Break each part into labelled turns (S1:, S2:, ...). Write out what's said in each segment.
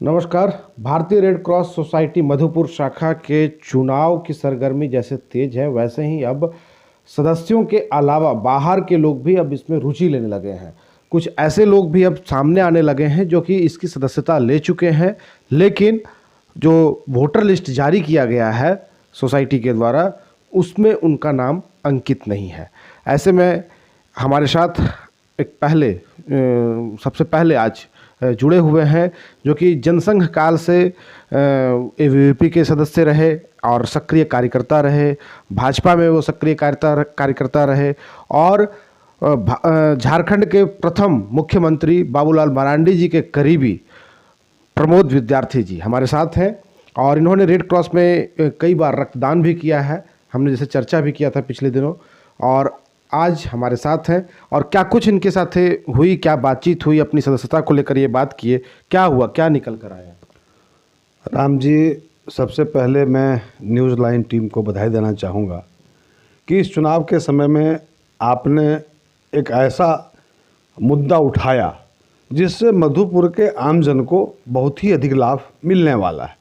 S1: नमस्कार। भारतीय red cross society Madhupur शाखा के चुनाव की सरगर्मी जैसे तेज है, वैसे ही अब सदस्यों के अलावा बाहर के लोग भी अब इसमें रुचि लेने लगे हैं। कुछ ऐसे लोग भी अब सामने आने लगे हैं जो कि इसकी सदस्यता ले चुके हैं, लेकिन जो वोटर लिस्ट जारी किया गया है सोसाइटी के द्वारा, उसमें उनका नाम अंकित नहीं है। ऐसे में हमारे साथ एक सबसे पहले आज जुड़े हुए हैं जो कि जनसंघ काल से एबीवीपी के सदस्य रहे और सक्रिय कार्यकर्ता रहे। भाजपा में वो सक्रिय कार्यकर्ता रहे और झारखंड के प्रथम मुख्यमंत्री बाबूलाल मरांडी जी के करीबी प्रमोद विद्यार्थी जी हमारे साथ हैं और इन्होंने रेड क्रॉस में कई बार रक्तदान भी किया है। हमने जैसे चर्चा भी किया था पिछले दिनों, और आज हमारे साथ हैं। और क्या कुछ इनके साथ हुई, क्या बातचीत हुई, अपनी सदस्यता को लेकर ये बात किए, क्या हुआ, क्या निकल कर आया?
S2: राम जी, सबसे पहले मैं न्यूज़ लाइन टीम को बधाई देना चाहूँगा कि इस चुनाव के समय में आपने एक ऐसा मुद्दा उठाया जिससे मधुपुर के आमजन को बहुत ही अधिक लाभ मिलने वाला है।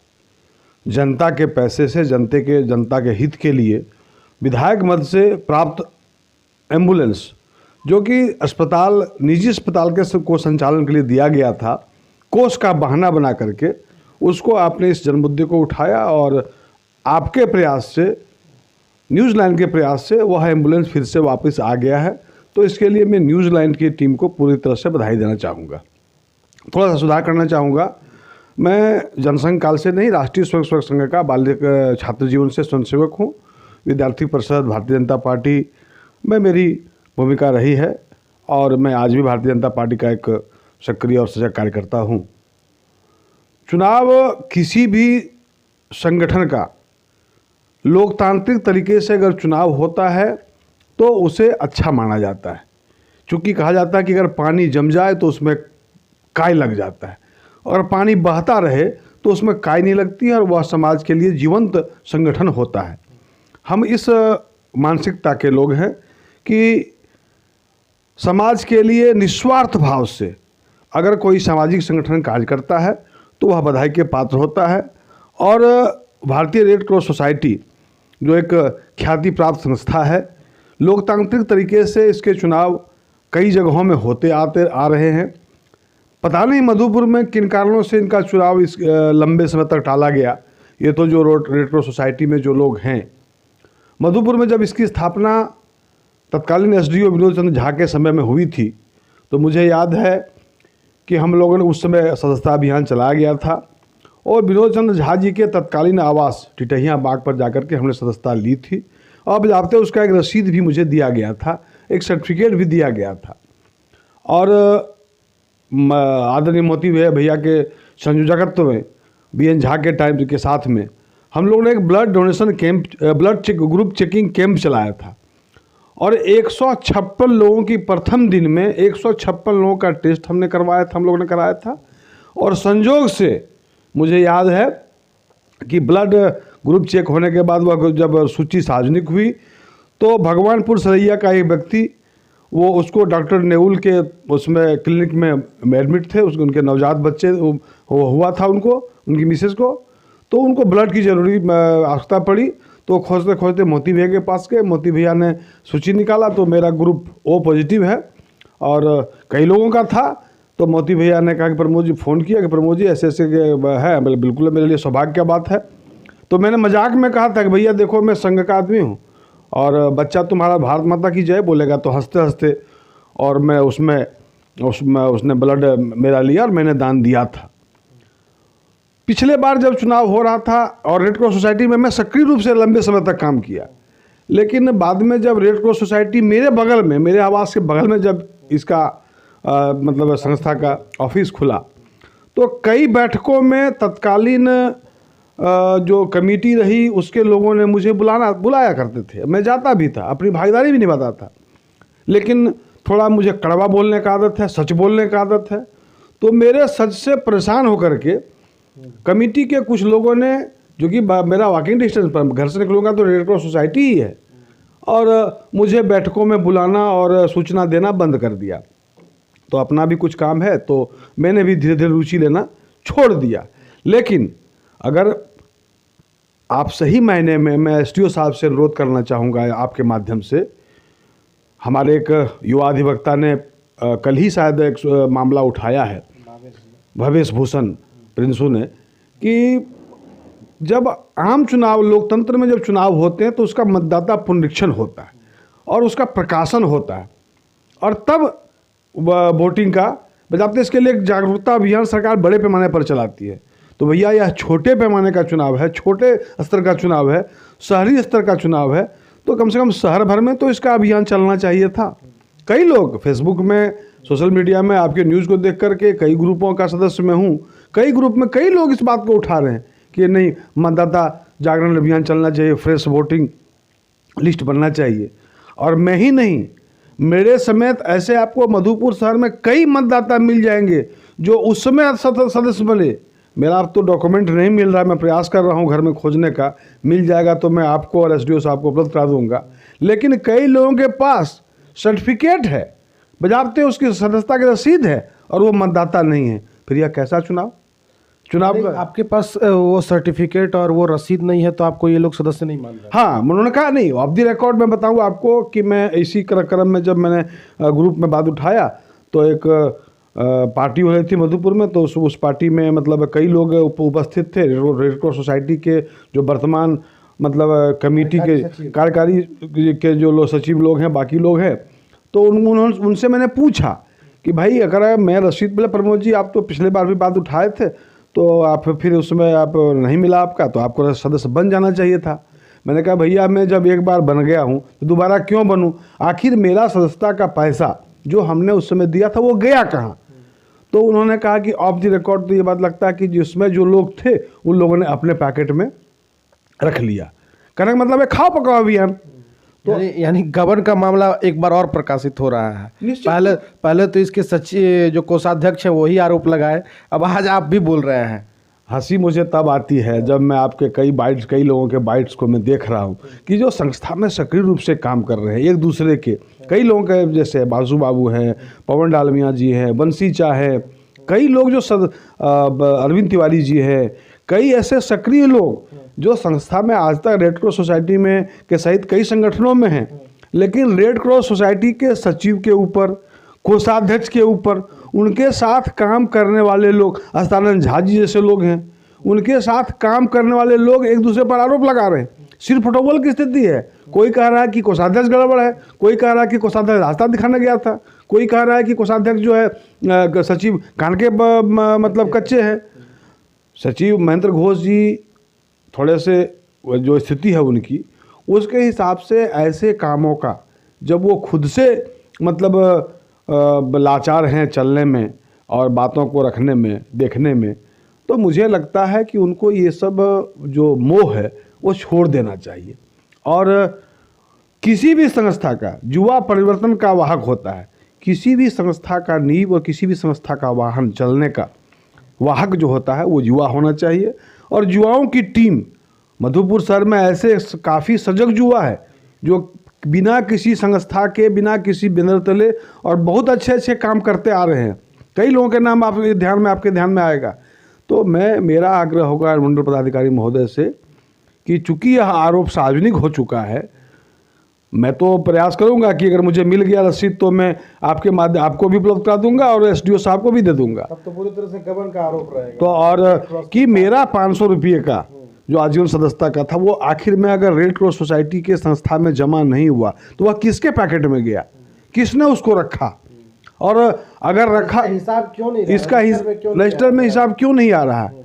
S2: जनता के पैसे से जनता के हित के लिए विधायक मद से प्राप्त एम्बुलेंस, जो कि निजी अस्पताल को संचालन के लिए दिया गया था, कोष का बहाना बना करके उसको आपने इस जनमुद्दे को उठाया और आपके प्रयास से, न्यूज़ लाइन के प्रयास से वह एम्बुलेंस फिर से वापस आ गया है। तो इसके लिए मैं न्यूज़ लाइन की टीम को पूरी तरह से बधाई देना चाहूँगा। थोड़ा सा सुधार करना चाहूँगा। मैं जनसंघ काल से नहीं, राष्ट्रीय स्वयं सेवक संघ का बाल्य छात्र जीवन से स्वयंसेवक हूँ। विद्यार्थी परिषद, भारतीय जनता पार्टी में मेरी भूमिका रही है और मैं आज भी भारतीय जनता पार्टी का एक सक्रिय और सजग कार्यकर्ता हूँ। चुनाव किसी भी संगठन का लोकतांत्रिक तरीके से अगर चुनाव होता है तो उसे अच्छा माना जाता है, क्योंकि कहा जाता है कि अगर पानी जम जाए तो उसमें काई लग जाता है और पानी बहता रहे तो उसमें काई नहीं लगती है और वह समाज के लिए जीवंत संगठन होता है। हम इस मानसिकता के लोग हैं कि समाज के लिए निस्वार्थ भाव से अगर कोई सामाजिक संगठन कार्य करता है तो वह बधाई के पात्र होता है। और भारतीय रेड क्रॉस सोसाइटी जो एक ख्याति प्राप्त संस्था है, लोकतांत्रिक तरीके से इसके चुनाव कई जगहों में होते आ रहे हैं। पता नहीं मधुपुर में किन कारणों से इनका चुनाव इस लंबे समय तक टाला गया। ये तो जो रेड क्रॉस सोसाइटी में जो लोग हैं, मधुपुर में जब इसकी स्थापना तत्कालीन एसडीओ विनोद चंद्र झा के समय में हुई थी, तो मुझे याद है कि हम लोगों ने उस समय सदस्यता अभियान चलाया गया था और विनोद चंद्र झा जी के तत्कालीन आवास टिटहिया बाग पर जाकर के हमने सदस्यता ली थी और बजाते उसका एक रसीद भी मुझे दिया गया था, एक सर्टिफिकेट भी दिया गया था। और आदरणीय मोती भैया के संयोजकत्व में बीएन झा के टाइम के साथ में हम लोगों ने एक blood donation camp, group checking camp चलाया था और 156 लोगों की प्रथम दिन में 156 लोगों का टेस्ट हम लोगों ने कराया था। और संजोग से मुझे याद है कि ब्लड ग्रुप चेक होने के बाद वह जब सूची सार्वजनिक हुई तो भगवानपुर सरैया का एक व्यक्ति, वो उसको डॉक्टर नेउल के उसमें क्लिनिक में एडमिट थे, उनके नवजात बच्चे हुआ था उनकी मिसेस को, तो उनको ब्लड की जरूरी आवश्यकता पड़ी। तो खोजते खोजते मोती भैया के पास गए। मोती भैया ने सूची निकाला तो मेरा ग्रुप ओ पॉजिटिव है और कई लोगों का था। तो मोती भैया ने कहा कि प्रमोद जी, फ़ोन किया कि प्रमोद जी ऐसे ऐसे है। बिल्कुल, मेरे लिए सौभाग्य की बात है। तो मैंने मजाक में कहा था कि भैया देखो, मैं संघ का आदमी हूँ और बच्चा तुम्हारा भारत माता की जय बोलेगा। तो हंसते हंसते और मैं उसने ब्लड मेरा लिया और मैंने दान दिया था। पिछले बार जब चुनाव हो रहा था और रेड क्रॉस सोसाइटी में मैं सक्रिय रूप से लंबे समय तक काम किया, लेकिन बाद में जब रेड क्रॉस सोसाइटी मेरे बगल में, मेरे आवास के बगल में जब इसका मतलब संस्था का ऑफिस खुला, तो कई बैठकों में तत्कालीन जो कमेटी रही उसके लोगों ने मुझे बुलाया करते थे। मैं जाता भी था, अपनी भागीदारी भी निभाता था, लेकिन थोड़ा मुझे कड़वा बोलने का आदत है, सच बोलने का आदत है। तो मेरे सच से परेशान होकर के कमेटी के कुछ लोगों ने, जो कि मेरा वॉकिंग डिस्टेंस पर, घर से निकलूँगा तो रेड क्रॉस सोसाइटी ही है, और मुझे बैठकों में बुलाना और सूचना देना बंद कर दिया। तो अपना भी कुछ काम है तो मैंने भी धीरे धीरे रुचि लेना छोड़ दिया। लेकिन अगर आप सही मायने में, मैं एसडीओ साहब से अनुरोध करना चाहूँगा आपके माध्यम से, हमारे एक युवा अधिवक्ता ने कल ही शायद एक मामला उठाया है, भवेश भूषण प्रिंसू ने, कि जब आम चुनाव, लोकतंत्र में जब चुनाव होते हैं तो उसका मतदाता पुनरीक्षण होता है और उसका प्रकाशन होता है, और तब वोटिंग का बजाते, इसके लिए एक जागरूकता अभियान सरकार बड़े पैमाने पर चलाती है। तो भैया यह छोटे पैमाने का चुनाव है, छोटे स्तर का चुनाव है, शहरी स्तर का चुनाव है, तो कम से कम शहर भर में तो इसका अभियान चलना चाहिए था। कई लोग फेसबुक में, सोशल मीडिया में आपके न्यूज़ को देख करके, कई ग्रुपों का सदस्य मैं हूँ, कई ग्रुप में कई लोग इस बात को उठा रहे हैं कि नहीं, मतदाता जागरण अभियान चलना चाहिए, फ्रेश वोटिंग लिस्ट बनना चाहिए। और मैं ही नहीं, मेरे समेत ऐसे आपको मधुपुर शहर में कई मतदाता मिल जाएंगे जो उस समय सदस्य बने। मेरा अब तो डॉक्यूमेंट नहीं मिल रहा है, मैं प्रयास कर रहा हूँ घर में खोजने का, मिल जाएगा तो मैं आपको और एसडीओ साहब को उपलब्ध करा दूंगा। लेकिन कई लोगों के पास सर्टिफिकेट है, बजाते उसकी सदस्यता की रसीद है, और वो मतदाता नहीं है। फिर यह कैसा चुनाव का?
S1: आपके पास वो सर्टिफिकेट और वो रसीद नहीं है तो आपको ये लोग सदस्य नहीं मान रहे?
S2: हाँ, उन्होंने कहा नहीं, ऑफ द रिकॉर्ड मैं बताऊँ आपको कि मैं इसी क्रम में जब मैंने ग्रुप में बात उठाया तो एक पार्टी हो रही थी मधुपुर में, तो उस पार्टी में मतलब कई लोग उपस्थित थे, रेड क्रॉस सोसाइटी के जो वर्तमान मतलब कमेटी के कार्यकारी के जो लोग सचिव लोग हैं, बाकी लोग हैं। तो उनसे मैंने पूछा कि भाई अगर मैं रसीद, बोले प्रमोद जी आप तो पिछले बार भी बात उठाए थे, तो आप फिर उसमें आप नहीं मिला आपका, तो आपको सदस्य बन जाना चाहिए था। मैंने कहा भैया मैं जब एक बार बन गया हूँ तो दोबारा क्यों बनूँ? आखिर मेरा सदस्यता का पैसा जो हमने उस समय दिया था वो गया कहाँ? तो उन्होंने कहा कि ऑफ द रिकॉर्ड तो ये बात लगता है कि जिसमें जो लोग थे उन लोगों ने अपने पैकेट में रख लिया। कहने का मतलब है खाओ पकाओ अभियान।
S1: तो यानी गबन का मामला एक बार और प्रकाशित हो रहा है। पहले तो इसके सचिव जो कोषाध्यक्ष है वही आरोप लगाए, अब आज आप भी बोल रहे हैं।
S2: हंसी मुझे तब आती है जब मैं आपके कई लोगों के बाइट्स को मैं देख रहा हूँ कि जो संस्था में सक्रिय रूप से काम कर रहे हैं, एक दूसरे के कई लोगों के, जैसे बासु बाबू हैं, पवन डालमिया जी हैं, बंसी चा है, कई लोग जो अरविंद तिवारी जी हैं, कई ऐसे सक्रिय लोग जो संस्था में आज तक रेड क्रॉस सोसाइटी में के सहित कई संगठनों में हैं, लेकिन रेड क्रॉस सोसाइटी के सचिव के ऊपर, कोषाध्यक्ष के ऊपर, उनके साथ काम करने वाले लोग, अस्तानंद झा जी जैसे लोग हैं, उनके साथ काम करने वाले लोग एक दूसरे पर आरोप लगा रहे हैं। सिर्फ फुटबॉल की स्थिति है, कोई कह रहा है कि कोषाध्यक्ष गड़बड़ है, कोई कह रहा है कि कोषाध्यक्ष रास्ता दिखाने गया था, कोई कह रहा है कि कोषाध्यक्ष जो है सचिव कान के मतलब कच्चे हैं। सचिव महेंद्र घोष जी थोड़े से जो स्थिति है उनकी, उसके हिसाब से ऐसे कामों का जब वो खुद से मतलब लाचार हैं चलने में और बातों को रखने में, देखने में, तो मुझे लगता है कि उनको ये सब जो मोह है वो छोड़ देना चाहिए। और किसी भी संस्था का युवा परिवर्तन का वाहक होता है, किसी भी संस्था का नींव और किसी भी संस्था का वाहन चलने का वाहक जो होता है वो युवा होना चाहिए। और युवाओं की टीम मधुपुर शहर में ऐसे काफ़ी सजग युवा है जो बिना किसी संस्था के, बिना किसी बैनर तले और बहुत अच्छे अच्छे काम करते आ रहे हैं। कई लोगों के नाम आपके ध्यान में आएगा। तो मेरा आग्रह होगा मंडल पदाधिकारी महोदय से कि चूंकि यह आरोप सार्वजनिक हो चुका है, मैं तो प्रयास करूंगा कि अगर मुझे मिल गया रसीद तो मैं आपके माध्यम आपको भी उपलब्ध करा दूंगा और एसडीओ साहब को भी दे दूंगा।
S1: तब तो पूरी तरह से गबन का आरोप रहेगा।
S2: तो और कि मेरा 500 रुपये का जो आजीवन सदस्यता का था वो आखिर में अगर रेड क्रॉस सोसाइटी के संस्था में जमा नहीं हुआ तो वह किसके पैकेट में गया, किसने उसको रखा, और अगर रखा
S1: हिसाब क्यों नहीं,
S2: इसका रजिस्टर में हिसाब क्यों नहीं आ रहा है?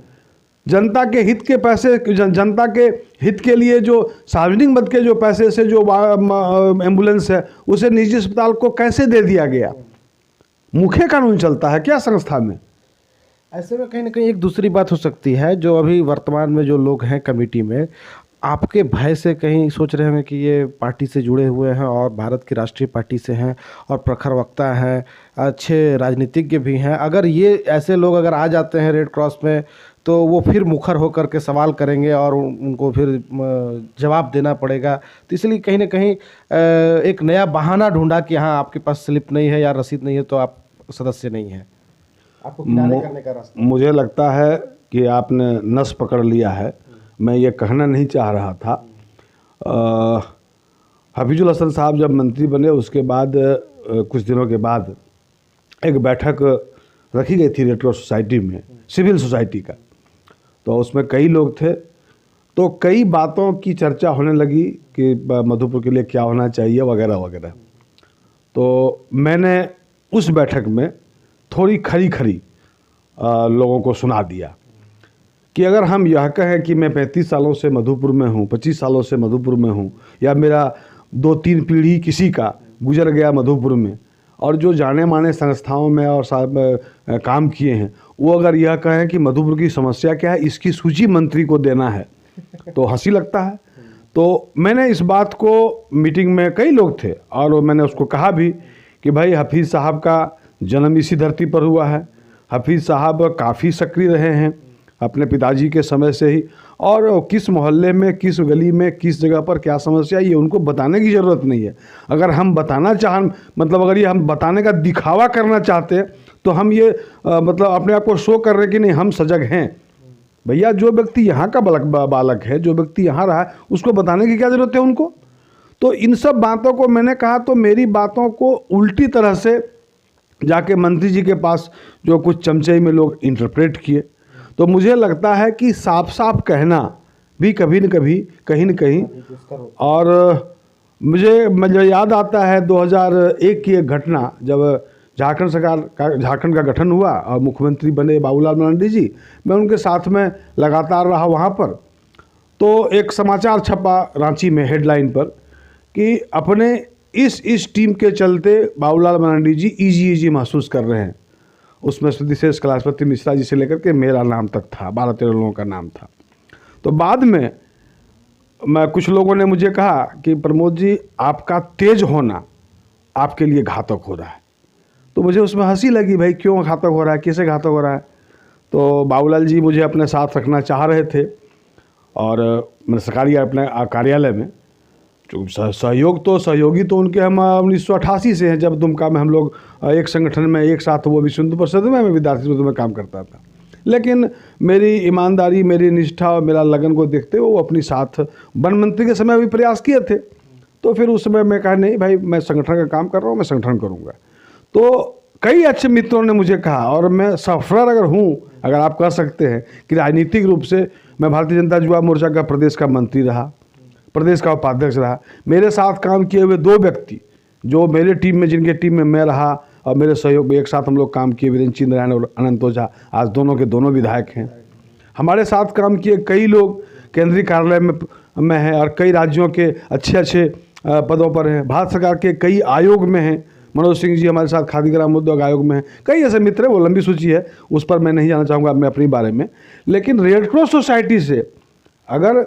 S2: जनता के हित के पैसे, जनता के हित के लिए जो सार्वजनिक मद के जो पैसे से जो एम्बुलेंस है उसे निजी अस्पताल को कैसे दे दिया गया? मुख्य कानून चलता है क्या संस्था में?
S1: ऐसे में कहीं ना कहीं एक दूसरी बात हो सकती है, जो अभी वर्तमान में जो लोग हैं कमेटी में, आपके भय से कहीं सोच रहे होंगे कि ये पार्टी से जुड़े हुए हैं और भारत की राष्ट्रीय पार्टी से हैं और प्रखर वक्ता हैं, अच्छे राजनीतिज्ञ भी हैं। अगर ये ऐसे लोग अगर आ जाते हैं रेड क्रॉस में तो वो फिर मुखर होकर के सवाल करेंगे और उनको फिर जवाब देना पड़ेगा। तो इसलिए कहीं ना कहीं एक नया बहाना ढूंढा कि हाँ आपके पास स्लिप नहीं है या रसीद नहीं है तो आप सदस्य नहीं हैं। आपको किनारे करने का रास्ता?
S2: मुझे लगता है कि आपने नस पकड़ लिया है। मैं ये कहना नहीं चाह रहा था। हफीजुल हसन साहब जब मंत्री बने उसके बाद कुछ दिनों के बाद एक बैठक रखी गई थी रेड क्रॉस सोसाइटी में, सिविल सोसाइटी का। तो उसमें कई लोग थे, तो कई बातों की चर्चा होने लगी कि मधुपुर के लिए क्या होना चाहिए वगैरह वगैरह। तो मैंने उस बैठक में थोड़ी खरी खरी लोगों को सुना दिया कि अगर हम यह कहें कि मैं 35 सालों से मधुपुर में हूँ, 25 सालों से मधुपुर में हूँ, या मेरा 2-3 पीढ़ी किसी का गुजर गया मधुपुर में और जो जाने माने संस्थाओं में और काम किए हैं, वो अगर यह कहें कि मधुपुर की समस्या क्या है, इसकी सूची मंत्री को देना है, तो हंसी लगता है। तो मैंने इस बात को मीटिंग में, कई लोग थे और मैंने उसको कहा भी कि भाई हफीज़ साहब का जन्म इसी धरती पर हुआ है। हफीज़ साहब काफ़ी सक्रिय रहे हैं अपने पिताजी के समय से ही, और किस मोहल्ले में, किस गली में, किस जगह पर क्या समस्या, ये उनको बताने की ज़रूरत नहीं है। अगर हम बताना मतलब अगर ये हम बताने का दिखावा करना चाहते हैं तो हम ये मतलब अपने आप को शो कर रहे हैं कि नहीं हम सजग हैं। भैया जो व्यक्ति यहाँ का बालक है, जो व्यक्ति यहाँ रहा है, उसको बताने की क्या ज़रूरत है उनको। तो इन सब बातों को मैंने कहा, तो मेरी बातों को उल्टी तरह से जाके मंत्री जी के पास जो कुछ चमचे में लोग इंटरप्रेट किए। तो मुझे लगता है कि साफ साफ कहना भी कभी न कभी, कहीं न कहीं, और मुझे याद आता है 2001 की एक घटना, जब झारखंड का गठन हुआ और मुख्यमंत्री बने बाबूलाल मरांडी जी। मैं उनके साथ में लगातार रहा वहाँ पर। तो एक समाचार छपा रांची में हेडलाइन पर कि अपने इस टीम के चलते बाबूलाल मरांडी जी इजी महसूस कर रहे हैं। उसमें विशेष कलापति मिश्रा जी से लेकर के मेरा नाम तक था, 12-13 लोगों का नाम था। तो बाद में कुछ लोगों ने मुझे कहा कि प्रमोद जी आपका तेज होना आपके लिए घातक हो रहा है। तो मुझे उसमें हंसी लगी, भाई क्यों घातक हो रहा है, कैसे घातक हो रहा है। तो बाबूलाल जी मुझे अपने साथ रखना चाह रहे थे और मैंने सरकारी अपने कार्यालय में सहयोगी तो उनके हम 1988 से हैं, जब दुमका में हम लोग एक संगठन में एक साथ, वो विश्व हिंदू परिषद में, मैं विद्यार्थी में काम करता था। लेकिन मेरी ईमानदारी, मेरी निष्ठा और मेरा लगन को देखते हुए वो अपनी साथ वन मंत्री के समय भी प्रयास किए थे। तो फिर उस समय मैं कहा नहीं भाई मैं संगठन का काम कर रहा हूँ, मैं संगठन करूँगा। तो कई अच्छे मित्रों ने मुझे कहा, और मैं सफर अगर हूँ, अगर आप कह सकते हैं कि राजनीतिक रूप से मैं भारतीय जनता युवा मोर्चा का प्रदेश का मंत्री रहा, प्रदेश का उपाध्यक्ष रहा। मेरे साथ काम किए हुए 2 व्यक्ति जो मेरे टीम में, जिनके टीम में मैं रहा और मेरे सहयोग में एक साथ हम लोग काम किए, वीरेंद्र नारायण और अनंत ओझा, आज दोनों के दोनों विधायक हैं। हमारे साथ काम किए कई लोग केंद्रीय कार्यालय में हैं और कई राज्यों के अच्छे पदों पर हैं। भारत सरकार के कई आयोग में हैं। मनोज सिंह जी हमारे साथ खादी ग्राम उद्योग आयोग में हैं। कई ऐसे मित्र हैं, वो लंबी सूची है, उस पर मैं नहीं जाना चाहूँगा मैं अपने बारे में। लेकिन रेड क्रॉस सोसाइटी से अगर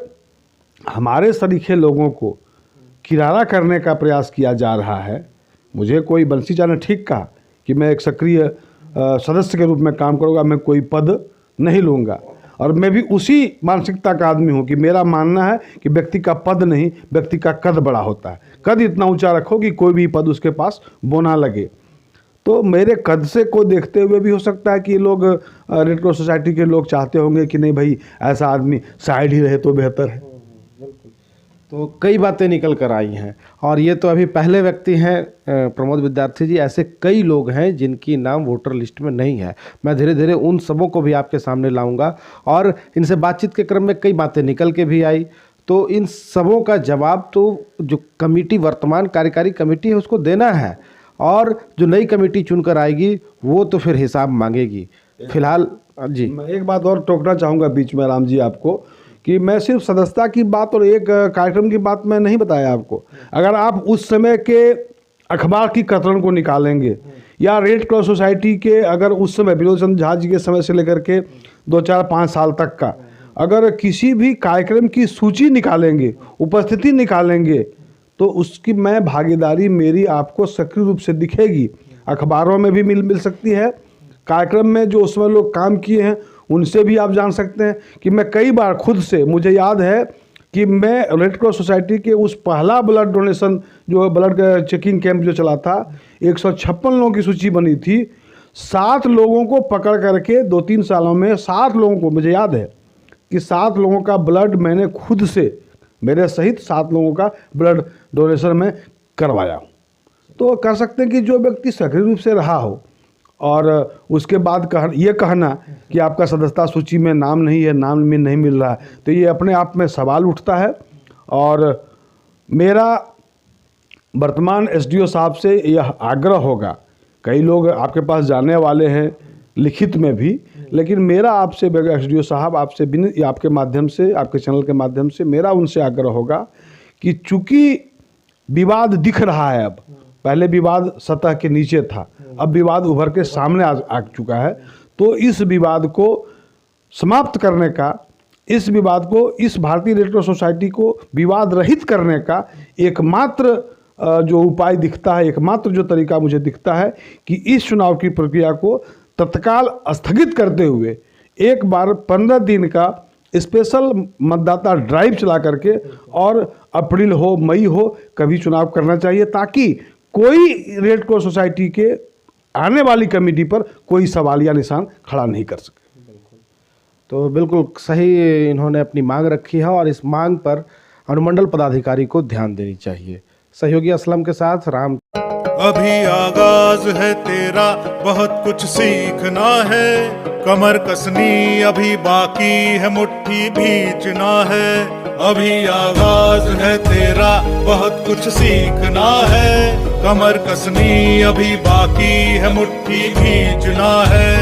S2: हमारे सरीखे लोगों को किनारा करने का प्रयास किया जा रहा है, मुझे कोई बंसी चाने ठीक कहा कि मैं एक सक्रिय सदस्य के रूप में काम करूँगा, मैं कोई पद नहीं लूँगा। और मैं भी उसी मानसिकता का आदमी हूँ कि मेरा मानना है कि व्यक्ति का पद नहीं, व्यक्ति का कद बड़ा होता है। कद इतना ऊंचा रखो कि कोई भी पद उसके पास बोना लगे। तो मेरे कद से को देखते हुए भी हो सकता है कि लोग रेड क्रॉस सोसाइटी के लोग चाहते होंगे कि नहीं भाई ऐसा आदमी साइड ही रहे तो बेहतर है।
S1: तो कई बातें निकल कर आई हैं, और ये तो अभी पहले व्यक्ति हैं प्रमोद विद्यार्थी जी, ऐसे कई लोग हैं जिनकी नाम वोटर लिस्ट में नहीं है। मैं धीरे धीरे उन सबों को भी आपके सामने लाऊंगा, और इनसे बातचीत के क्रम में कई बातें निकल के भी आई। तो इन सबों का जवाब तो जो कमेटी, वर्तमान कार्यकारी कमेटी है, उसको देना है, और जो नई कमेटी चुनकर आएगी वो तो फिर हिसाब मांगेगी। फिलहाल जी
S2: मैं एक बात और टोकना चाहूँगा बीच में राम जी आपको, कि मैं सिर्फ सदस्यता की बात और एक कार्यक्रम की बात मैं नहीं बताया आपको। अगर आप उस समय के अखबार की कतरन को निकालेंगे, या रेड क्रॉस सोसाइटी के अगर उस समय विनोद चंद्र झा जी के समय से लेकर के 2-4-5 साल तक का अगर किसी भी कार्यक्रम की सूची निकालेंगे, उपस्थिति निकालेंगे, तो उसकी मैं भागीदारी मेरी आपको सक्रिय रूप से दिखेगी। अखबारों में भी मिल सकती है, कार्यक्रम में जो उसमें लोग काम किए हैं उनसे भी आप जान सकते हैं कि मैं कई बार खुद से, मुझे याद है कि मैं रेड क्रॉस सोसाइटी के उस पहला ब्लड डोनेशन जो ब्लड चेकिंग कैंप जो चला था, 156 लोगों की सूची बनी थी। 7 लोगों को पकड़ करके 2-3 सालों में 7 लोगों को, मुझे याद है कि 7 लोगों का ब्लड मैंने खुद से, मेरे सहित 7 लोगों का ब्लड डोनेशन में करवाया। तो कह सकते हैं कि जो व्यक्ति सक्रिय रूप से रहा हो और उसके बाद ये कहना कि आपका सदस्यता सूची में नाम नहीं है, नाम में नहीं मिल रहा है, तो ये अपने आप में सवाल उठता है। और मेरा वर्तमान एसडीओ साहब से यह आग्रह होगा, कई लोग आपके पास जाने वाले हैं लिखित में भी, लेकिन मेरा आपसे एसडीओ साहब, आपसे आपके माध्यम से, आपके चैनल के माध्यम से मेरा उनसे आग्रह होगा कि चूंकि विवाद दिख रहा है, अब पहले विवाद सतह के नीचे था, अब विवाद उभर के सामने आ चुका है, तो इस विवाद को समाप्त करने का, इस विवाद को, इस भारतीय रेड क्रॉस सोसाइटी को विवाद रहित करने का एकमात्र जो उपाय दिखता है, एकमात्र जो तरीका मुझे दिखता है कि इस चुनाव की प्रक्रिया को तत्काल स्थगित करते हुए एक बार 15 दिन का स्पेशल मतदाता ड्राइव चला करके और अप्रैल हो, मई हो, कभी चुनाव करना चाहिए, ताकि कोई रेड क्रॉस सोसाइटी के आने वाली कमेटी पर कोई सवालिया निशान खड़ा नहीं कर सके।
S1: तो बिल्कुल सही इन्होंने अपनी मांग रखी है और इस मांग पर अनुमंडल पदाधिकारी को ध्यान देनी चाहिए। सहयोगी असलम के साथ राम।
S3: अभी आगाज है तेरा, बहुत कुछ सीखना है, कमर कसनी अभी बाकी है, मुट्ठी भींचना है। अभी आगाज है तेरा, बहुत कुछ सीखना है, कमर कसनी अभी बाकी है, मुट्ठी भींचना है।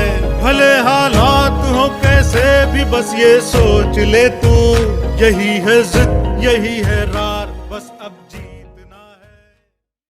S3: भले हालात हो कैसे भी, बस ये सोच ले तू, यही है जिद, यही है राह।